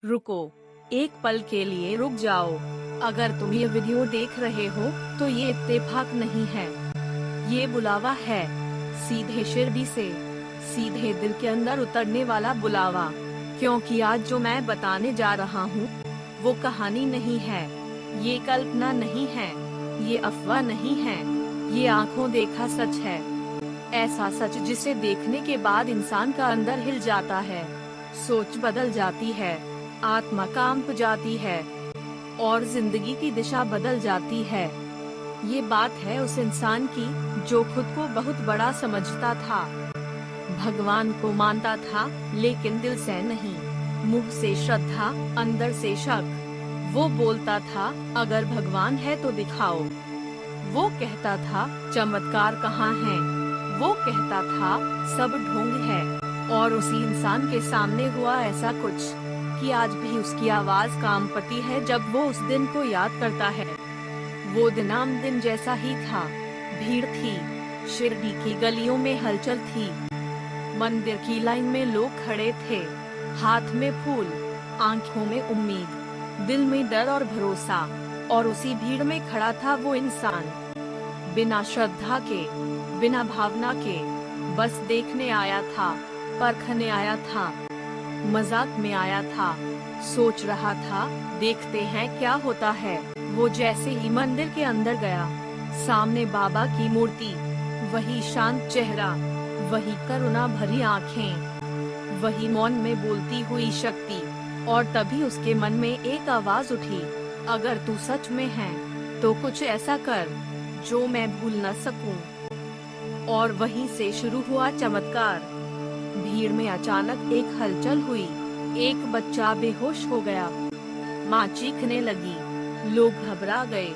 रुको, एक पल के लिए रुक जाओ। अगर तुम ये वीडियो देख रहे हो तो ये इत्तेफाक नहीं है, ये बुलावा है। सीधे शिरडी से, सीधे दिल के अंदर उतरने वाला बुलावा। क्योंकि आज जो मैं बताने जा रहा हूँ वो कहानी नहीं है, ये कल्पना नहीं है, ये अफवाह नहीं है, ये आंखों देखा सच है। ऐसा सच जिसे देखने के बाद इंसान का अंदर हिल जाता है, सोच बदल जाती है, आत्मा कांप जाती है और जिंदगी की दिशा बदल जाती है। ये बात है उस इंसान की जो खुद को बहुत बड़ा समझता था, भगवान को मानता था लेकिन दिल से नहीं, मुंह से श्रद्धा, अंदर से शक। वो बोलता था अगर भगवान है तो दिखाओ। वो कहता था चमत्कार कहाँ है। वो कहता था सब ढोंग है। और उसी इंसान के सामने हुआ ऐसा कुछ कि आज भी उसकी आवाज कांपती है जब वो उस दिन को याद करता है। वो दिन आम दिन जैसा ही था, भीड़ थी, शिरडी की गलियों में हलचल थी, मंदिर की लाइन में लोग खड़े थे, हाथ में फूल, आंखों में उम्मीद, दिल में डर और भरोसा। और उसी भीड़ में खड़ा था वो इंसान, बिना श्रद्धा के, बिना भावना के, बस देखने आया था, परखने आया था, मजाक में आया था, सोच रहा था देखते हैं क्या होता है। वो जैसे ही मंदिर के अंदर गया, सामने बाबा की मूर्ति, वही शांत चेहरा, वही करुणा भरी आंखें, वही मौन में बोलती हुई शक्ति। और तभी उसके मन में एक आवाज उठी, अगर तू सच में है तो कुछ ऐसा कर जो मैं भूल न सकूं। और वहीं से शुरू हुआ चमत्कार। भीड़ में अचानक एक हलचल हुई, एक बच्चा बेहोश हो गया, माँ चीखने लगी, लोग घबरा गए,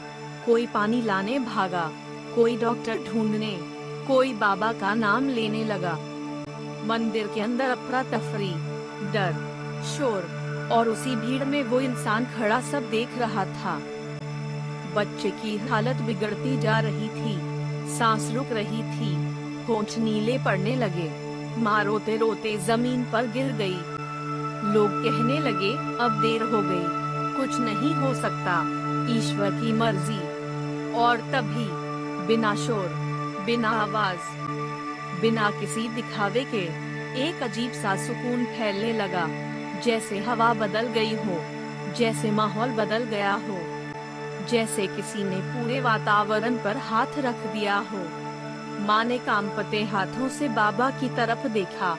कोई पानी लाने भागा, कोई डॉक्टर ढूंढने, कोई बाबा का नाम लेने लगा। मंदिर के अंदर अफरा तफरी, डर, शोर, और उसी भीड़ में वो इंसान खड़ा सब देख रहा था। बच्चे की हालत बिगड़ती जा रही थी, सांस रुक रही थी, होंठ नीले पड़ने लगे, माँ रोते रोते जमीन पर गिर गई। लोग कहने लगे अब देर हो गई, कुछ नहीं हो सकता, ईश्वर की मर्जी। और तभी बिना शोर, बिना आवाज, बिना किसी दिखावे के एक अजीब सा सुकून फैलने लगा, जैसे हवा बदल गई हो, जैसे माहौल बदल गया हो, जैसे किसी ने पूरे वातावरण पर हाथ रख दिया हो। माँ ने कांपते हाथों से बाबा की तरफ देखा,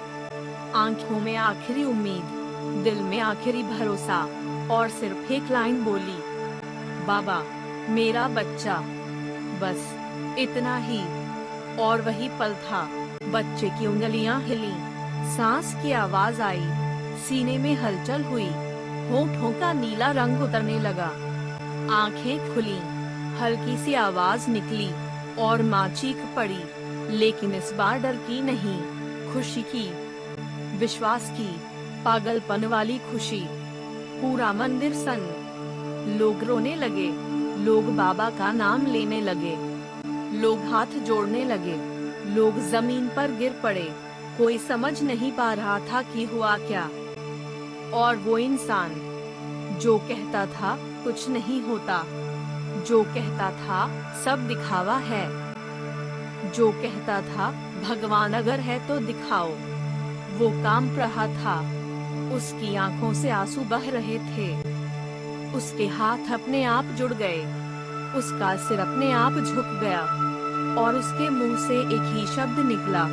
आंखों में आखिरी उम्मीद, दिल में आखिरी भरोसा, और सिर्फ एक लाइन बोली, बाबा मेरा बच्चा। बस इतना ही। और वही पल था, बच्चे की उंगलियां हिली, सांस की आवाज आई, सीने में हलचल हुई, होठों का नीला रंग उतरने लगा, आंखें खुली, हल्की सी आवाज निकली, और माँ चीख पड़ी, लेकिन इस बार डर की नहीं, खुशी की, विश्वास की, पागलपन वाली खुशी। पूरा मंदिर सन्न, लोग रोने लगे, लोग बाबा का नाम लेने लगे, लोग हाथ जोड़ने लगे, लोग जमीन पर गिर पड़े, कोई समझ नहीं पा रहा था कि हुआ क्या। और वो इंसान जो कहता था कुछ नहीं होता, जो कहता था सब दिखावा है, जो कहता था भगवान अगर है तो दिखाओ, वो कांप रहा था, उसकी आंखों से आंसू बह रहे थे, उसके हाथ अपने आप जुड़ गए, उसका सिर अपने आप झुक गया, और उसके मुंह से एक ही शब्द निकला,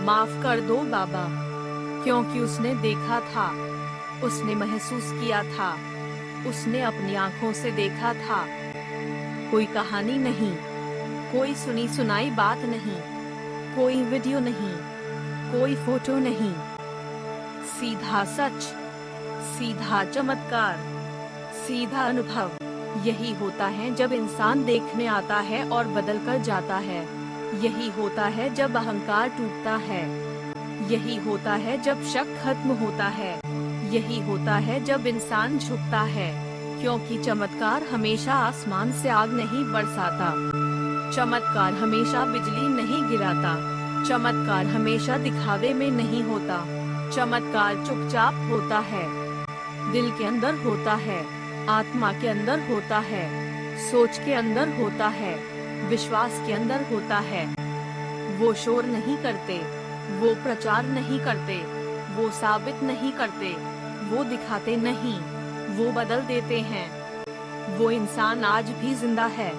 माफ कर दो बाबा। क्योंकि उसने देखा था, उसने महसूस किया था, उसने अपनी आंखों से देखा था। कोई कहानी नहीं, कोई सुनी सुनाई बात नहीं, कोई वीडियो नहीं, कोई फोटो नहीं, सीधा सच, सीधा चमत्कार, सीधा अनुभव। यही होता है जब इंसान देखने आता है और बदल कर जाता है। यही होता है जब अहंकार टूटता है। यही होता है जब शक खत्म होता है। यही होता है जब इंसान झुकता है। क्योंकि चमत्कार हमेशा आसमान से आग नहीं बरसाता, चमत्कार हमेशा बिजली नहीं गिराता, चमत्कार हमेशा दिखावे में नहीं होता, चमत्कार चुपचाप होता है। दिल के अंदर होता है, आत्मा के अंदर होता है, सोच के अंदर होता है, विश्वास के अंदर होता है। वो शोर नहीं करते, वो प्रचार नहीं करते, वो साबित नहीं करते, वो दिखाते नहीं, वो बदल देते हैं। वो इंसान आज भी जिंदा है,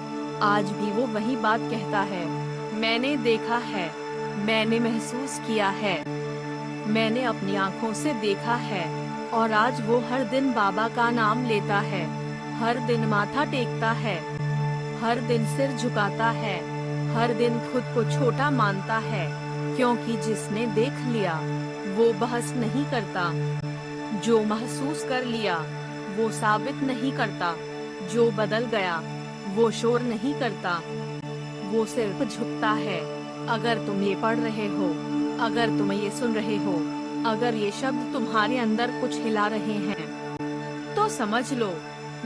आज भी वो वही बात कहता है, मैंने देखा है, मैंने महसूस किया है, मैंने अपनी आंखों से देखा है। और आज वो हर दिन बाबा का नाम लेता है, हर दिन माथा टेकता है, हर दिन सिर झुकाता है, हर दिन खुद को छोटा मानता है, क्योंकि जिसने देख लिया वो बहस नहीं करता, जो महसूस कर लिया वो साबित नहीं करता, जो बदल गया वो शोर नहीं करता, वो सिर्फ झुकता है। अगर तुम ये पढ़ रहे हो, अगर तुम ये सुन रहे हो, अगर ये शब्द तुम्हारे अंदर कुछ हिला रहे हैं, तो समझ लो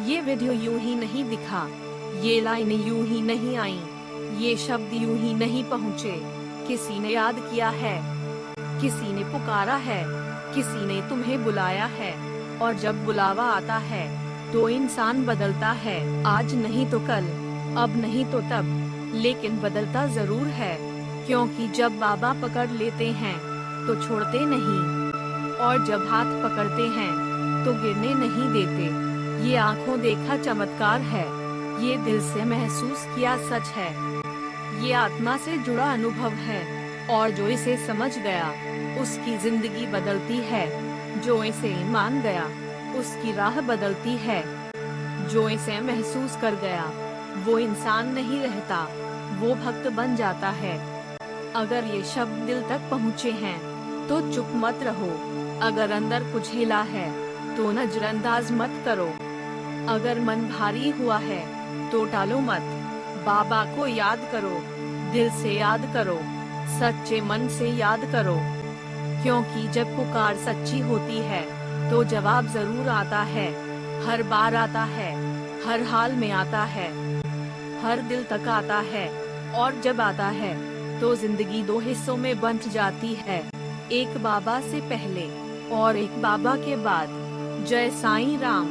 ये वीडियो यूं ही नहीं दिखा, ये लाइनें यूं ही नहीं आई, ये शब्द यूं ही नहीं पहुँचे। किसी ने याद किया है, किसी ने पुकारा है, किसी ने तुम्हें बुलाया है। और जब बुलावा आता है तो इंसान बदलता है, आज नहीं तो कल, अब नहीं तो तब, लेकिन बदलता जरूर है। क्योंकि जब बाबा पकड़ लेते हैं तो छोड़ते नहीं, और जब हाथ पकड़ते हैं तो गिरने नहीं देते। ये आंखों देखा चमत्कार है, ये दिल से महसूस किया सच है, ये आत्मा से जुड़ा अनुभव है। और जो इसे समझ गया उसकी जिंदगी बदलती है, जो इसे मान गया उसकी राह बदलती है, जो इसे महसूस कर गया वो इंसान नहीं रहता, वो भक्त बन जाता है। अगर ये शब्द दिल तक पहुँचे हैं तो चुप मत रहो, अगर अंदर कुछ हिला है तो नजरअंदाज मत करो, अगर मन भारी हुआ है तो टालो मत, बाबा को याद करो, दिल से याद करो, सच्चे मन से याद करो। क्योंकि जब पुकार सच्ची होती है तो जवाब जरूर आता है, हर बार आता है, हर हाल में आता है, हर दिल तक आता है। और जब आता है तो जिंदगी दो हिस्सों में बंट जाती है, एक बाबा से पहले और एक बाबा के बाद। जय साईं राम।